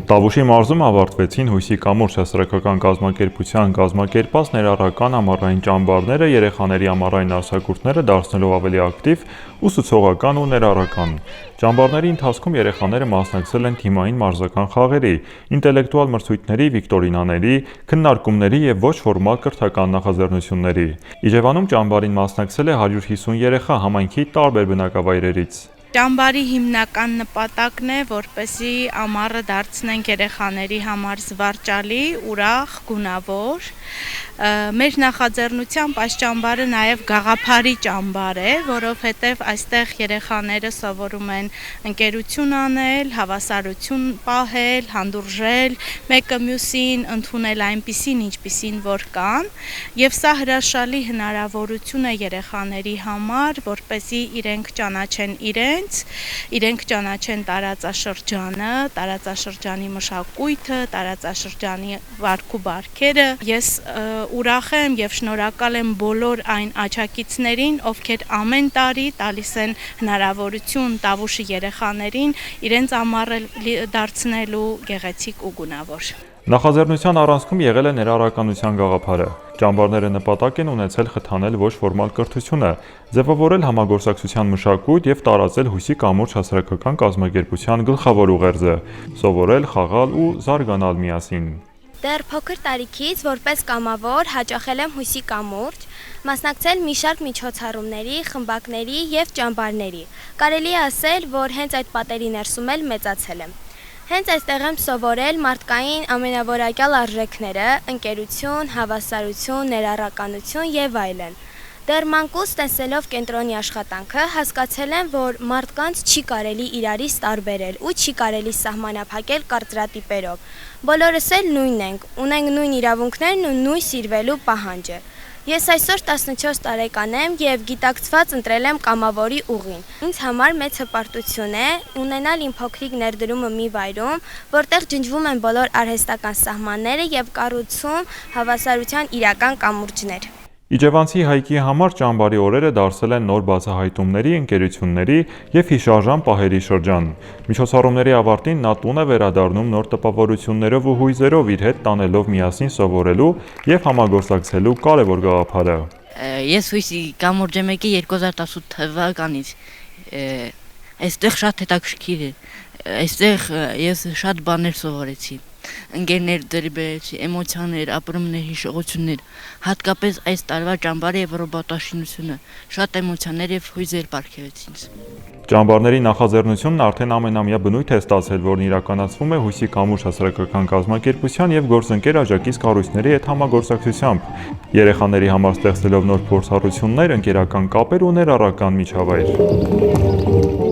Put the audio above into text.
Տավուշի մարզում ավարտվեցին Հույսի կամուրջ հասարակական կազմակերպության կազմակերպած ներառական ամառային ճամբարները երեխաների ամառային արձակուրդները դարձնելով ավելի ակտիվ, ուսուցողական ու ներառական։ Ճամբարների ընթացքում երեխաները մասնակցել են թիմային մարզական խաղերի, ինտելեկտուալ մրցույթների, վիկտորինաների, քննարկումների և ոչ ֆորմալ կրթական նախաձեռնությունների։ Իջևանում ճամբարին մասնակցել է 150 երեխա համայնքի տարբեր բնակավայրերից։ Ճամբարի հիմնական նպատակն է, որպեսզի ամառը դարձնենք երեխաների համար զվարճալի, ուրախ, գունավոր։ Մեր նախաձեռնությամբ այս ճամբարը նաև գաղափարի ճամբար է, որովհետև այստեղ երեխաները սովորում են ընկերություն անել, հավասարություն պահել, հանդուրժել, մեկը մյուսին ընդունել այնպիսին, ինչպիսին որ կան, եւ սա հրաշալի հնարավորություն է երեխաների համար, որպեսզի իրենք ճանաչեն իրենք ճանաչեն տարածաշրջանը, տարածաշրջանի մշակույթը, տարածաշրջանի վարք ու բարքերը։ Ես ուրախ եմ եւ շնորհակալ եմ բոլոր այն աջակիցներին, ովքեր ամեն տարի տալիս են հնարավորություն Տավուշի երեխաներին իրենց ամառը դարձնելու գեղեցիկ ու գունավոր։ Նախաձեռնության առանցքում եղել է ներառականության գաղափարը։ Ճամբարները նպատակ են ունեցել խթանել ոչ ֆորմալ կրթությունը, ձևավորել համագործակցության մշակույթ եւ տարածել Հույսի կամուրջ հասարակական կազմակերպության գլխավոր ուղերձը՝ սովորել, խաղալ ու զարգանալ միասին։ Դեռ փոքր տարիքից որպես կամավոր հաճախել եմ Հույսի կամուրջ, մասնակցել մի շարք միջոցառումների, խմբակների եւ ճամբարների։ Կարելի է ասել, որ հենց այդ պատերի ներսում էլ մեծացել եմ։ Հենց այստեղ եմ սովորել մարդկային ամենավորակյալ արժեքները՝ ընկերություն, հավասարություն, ներառականություն եւ այլն։ Դեռ մանկուց տեսելով կենտրոնի աշխատանքը հասկացել եմ, որ մարդկանց չի կարելի իրարից տարբերել ու չի կարելի սահմանափակել կարծրատիպերով։ Բոլորս էլ նույնն ենք, ունենք նույն իրավունքներն ու նույն սիրվելու պահանջը։ Ես այսօր 14 տարեկան եմ եւ գիտակցված ընտրել եմ կամավորի ուղին։ Ինձ համար մեծ հպարտություն է ունենալ իմ փոքրիկ ներդրումը մի վայրում, որտեղ ջնջվում են բոլոր արհեստական սահմանները եւ կառուցում հավասարության իրական կամուրջներ։ Իջևանցի հայկի համար ճամբարի օրերը դարձել են նոր բացահայտումների, ընկերությունների և հիշարժան պահերի շրջան։ Միջոցառումների ավարտին նա տուն է վերադառնում նոր տպավորություններով ու հույզերով իր հետ տանելով միասին սովորելու և համագործակցելու կարևոր գաղափարը։ Ես Հույսի կամուրջ եմ եկել 2018 թվականից։ Այստեղ շատ հետաքրքիր է։ Այստեղ ես շատ բաներ սովորեցի։ Ընկերներ ձեռք բերեցի, էմոցիաներ, ապրումներ, հիշողություններ, հատկապես այս տարվա ճամբարի եւ ռոբոտաշինությունը շատ էմոցիաներ եւ հույզեր պարգևեց ինձ։ Ճամբարների նախաձեռնությունն արդեն ամենամյա բնույթ է ստացել, որն իրականացվում է Հույսի կամուրջ հասարակական կազմակերպության եւ գործընկեր աջակից կառույցների հետ համագործակցությամբ, երեխաների համար ստեղծելով նոր փորձառություններ, ընկերական կապեր ու ներառական միջավայր։